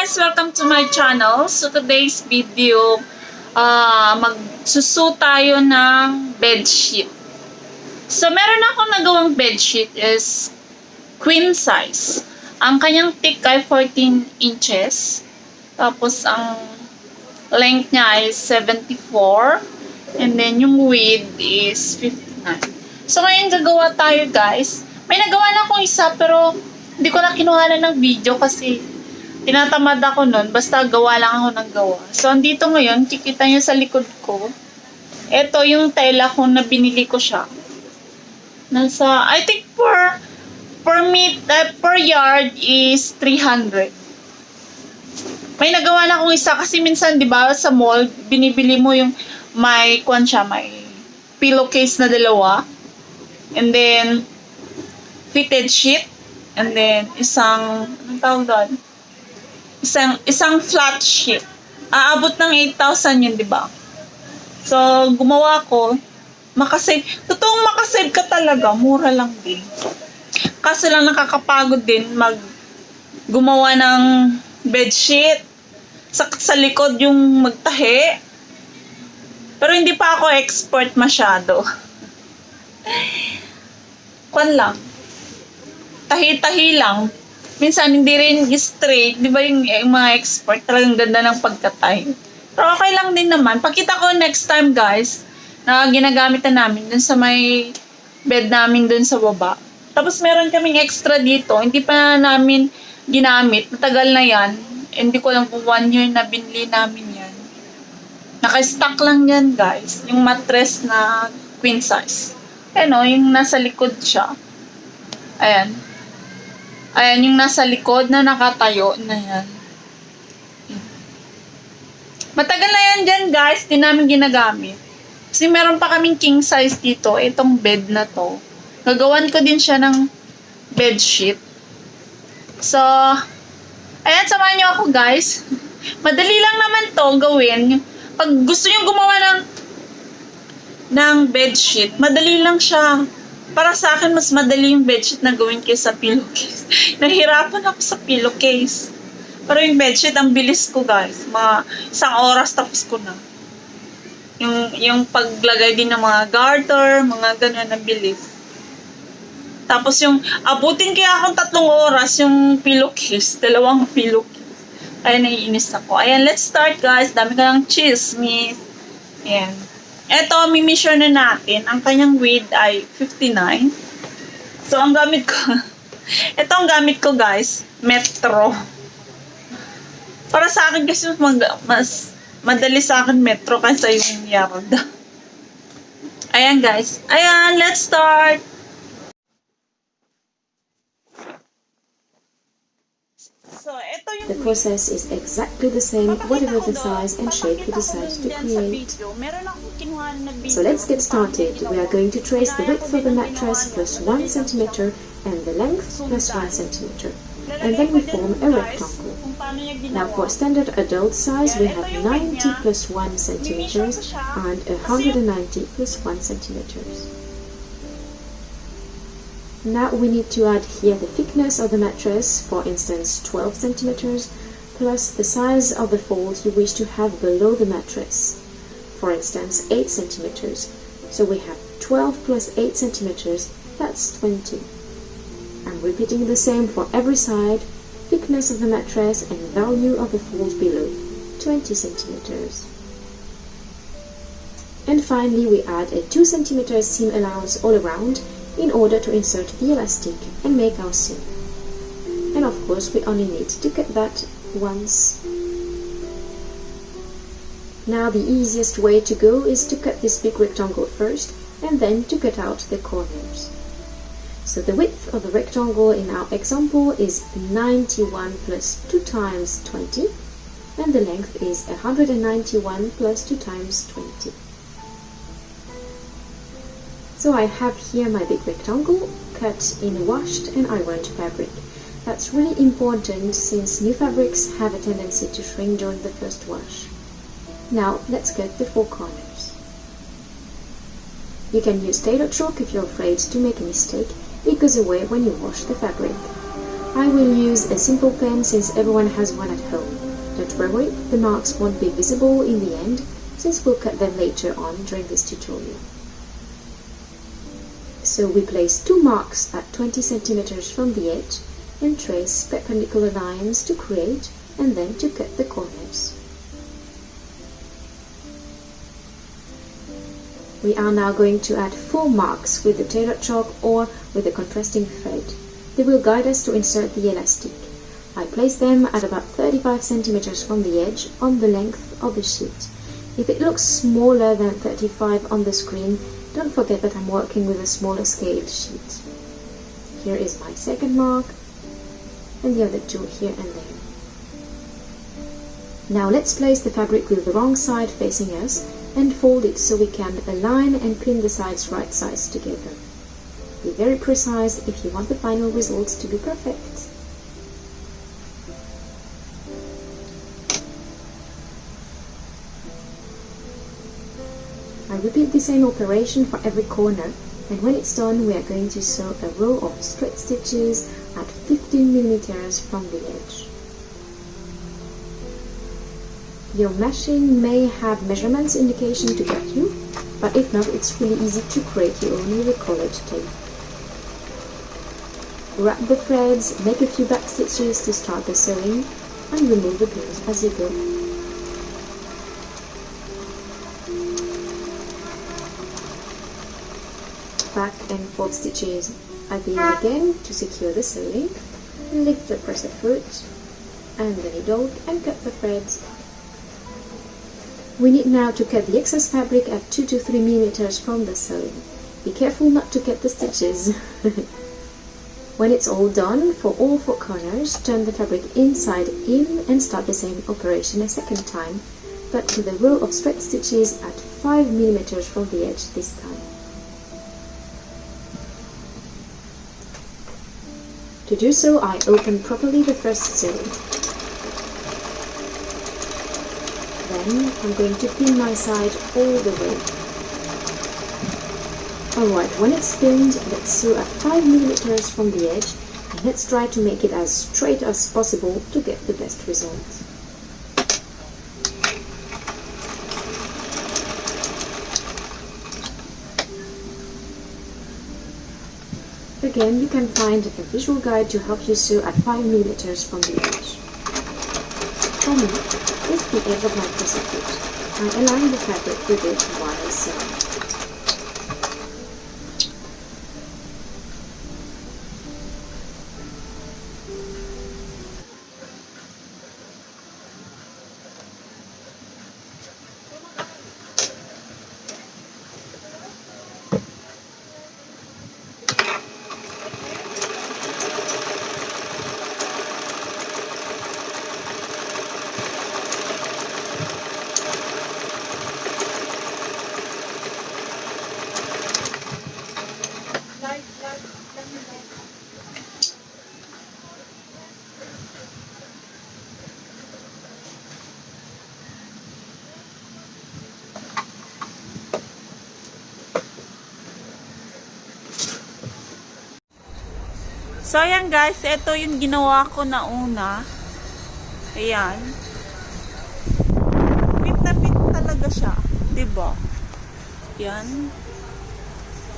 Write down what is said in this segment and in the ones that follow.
guys! Welcome to my channel. So today's video, magsusu tayo ng bedsheet. So meron akong nagawang bedsheet is queen size. Ang kanyang thick ay 14 inches. Tapos ang length niya is 74. And then yung width is 59. So ngayon gagawa tayo guys. May nagawa na akong isa pero hindi ko na kinuhanan ng video kasi tinatamad ako nun. Basta gawa lang ako ng gawa. So, andito ngayon, kikita nyo sa likod ko. Ito yung tela ko na binili ko siya. Nasa, I think per yard is 300. May nagawa na akong isa kasi minsan, di ba, sa mall, binibili mo yung may pillowcase na dalawa. And then, fitted sheet. And then, anong tawag doon? Isang flat sheet. Aabot ng 8,000 yun, di ba? So, gumawa ko. Totoong makasave ka talaga. Mura lang din. Kaso lang nakakapagod din gumawa ng bedsheet. Sa likod yung magtahi. Pero hindi pa ako expert masyado. Kwan lang. Tahi-tahi lang. Minsan, hindi rin straight. Di ba yung mga expert, talagang ganda ng pagkatay. Pero okay lang din naman. Pakita ko next time, guys, na ginagamit na namin dun sa may bed namin dun sa baba. Tapos, meron kaming extra dito. Hindi pa namin ginamit. Matagal na yan. Hindi ko lang kung 1 year na binili namin yan. Naka-stock lang yan, guys. Yung mattress na queen size. Ano, yung nasa likod siya. Ayan. Ayan, yung nasa likod na nakatayo na yan. Matagal na yan dyan, guys. Di namin ginagamit. Kasi meron pa kaming king size dito. Itong bed na to. Gagawan ko din siya ng bedsheet. So, ayan, samahan nyo ako, guys. Madali lang naman to gawin. Pag gusto nyo gumawa ng bedsheet, madali lang siya. Para sa akin, mas madali yung bedsheet na gawin kaysa pillowcase. Nahirapan ako sa pillowcase. Pero yung bedsheet, ang bilis ko, guys. Mga 1 oras tapos ko na. Yung paglagay din ng mga garter, mga ganyan na bilis. Tapos yung, abutin kaya akong 3 oras yung pillowcase. 2 pillowcase. Kaya naiinis ako. Ayan, let's start, guys. Dami ka ng chismis. Ayan. Ito, mi-measure na natin. Ang kanyang width ay 59. So, ang gamit ko, ito ang gamit ko, guys, metro. Para sa akin kasi mas madali sa akin metro kaysa yung yard. Ayan, guys. Ayan, let's start. So, ito yung The process is exactly the same whatever the size and shape you decide to create. So let's get started. We are going to trace the width of the mattress plus 1 cm and the length plus 1 cm. And then we form a rectangle. Now for standard adult size we have 90 plus 1 cm and 190 plus 1 cm. Now we need to add here the thickness of the mattress, for instance 12 centimeters, plus the size of the fold you wish to have below the mattress, for instance 8 centimeters. So we have 12 plus 8 centimeters, that's 20. I'm repeating the same for every side, thickness of the mattress and value of the fold below, 20 centimeters. And finally we add a 2 centimeter seam allowance all around, in order to insert the elastic and make our seam. And of course we only need to cut that once. Now the easiest way to go is to cut this big rectangle first and then to cut out the corners. So the width of the rectangle in our example is 91 plus 2 times 20 and the length is 191 plus 2 times 20. So I have here my big rectangle cut in washed and ironed fabric. That's really important since new fabrics have a tendency to shrink during the first wash. Now let's cut the 4 corners. You can use tailor chalk if you're afraid to make a mistake. It goes away when you wash the fabric. I will use a simple pen since everyone has one at home. Don't worry, the marks won't be visible in the end, since we'll cut them later on during this tutorial. So we place 2 marks at 20 centimeters from the edge and trace perpendicular lines to create and then to cut the corners. We are now going to add 4 marks with the tailor chalk or with the contrasting thread. They will guide us to insert the elastic. I place them at about 35 centimeters from the edge on the length of the sheet. If it looks smaller than 35 on the screen, don't forget that I'm working with a smaller scale sheet. Here is my second mark, and the other 2 here and there. Now let's place the fabric with the wrong side facing us and fold it so we can align and pin the sides right sides together. Be very precise if you want the final results to be perfect. I repeat the same operation for every corner, and when it's done we are going to sew a row of straight stitches at 15 millimeters from the edge. Your machine may have measurements indication to guide you, but if not, it's really easy to create your own with a colored tape. Wrap the threads, make a few back stitches to start the sewing, and remove the pins as you go. Back and forth stitches at the end again to secure the sewing. Lift the presser foot and the needle and cut the threads. We need now to cut the excess fabric at 2 to 3 millimeters from the sewing. Be careful not to cut the stitches. When it's all done, for all 4 corners, turn the fabric inside in and start the same operation a second time, but with a row of straight stitches at 5 millimeters from the edge this time. To do so, I open properly the first sewing. Then I'm going to pin my side all the way. Alright, when it's pinned, let's sew at 5 millimeters from the edge, and let's try to make it as straight as possible to get the best result. Again, you can find a visual guide to help you sew at 5 millimeters from the edge. For me, this is the edge of my presser foot. I align the fabric with it while sewing. So, ayan guys, ito yung ginawa ko na una. Ayan. Fit na fit talaga siya. Diba? Ayan.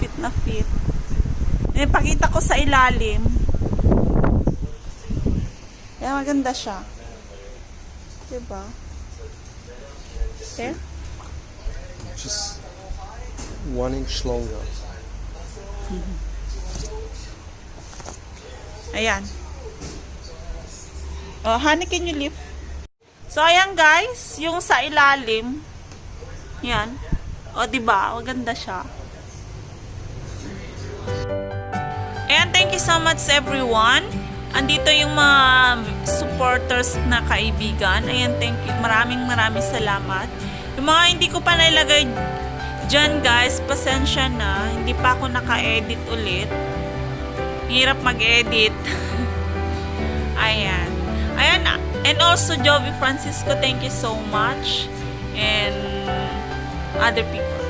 Fit na fit. Ipakita ko sa ilalim. Ayan, maganda siya. Diba? Okay? Just 1 inch longer. Ayan. Oh, honey, can you lift? So, ayan guys, yung sa ilalim. Yan. O, diba? Maganda siya. Ayan, thank you so much everyone. Andito yung mga supporters na kaibigan. Ayan, thank you. Maraming salamat. Yung mga hindi ko pa nilagay dyan guys, pasensya na. Hindi pa ako naka-edit ulit. Hirap mag-edit. Ayan. Ayan. And also, Jovi Francisco, thank you so much. And other people.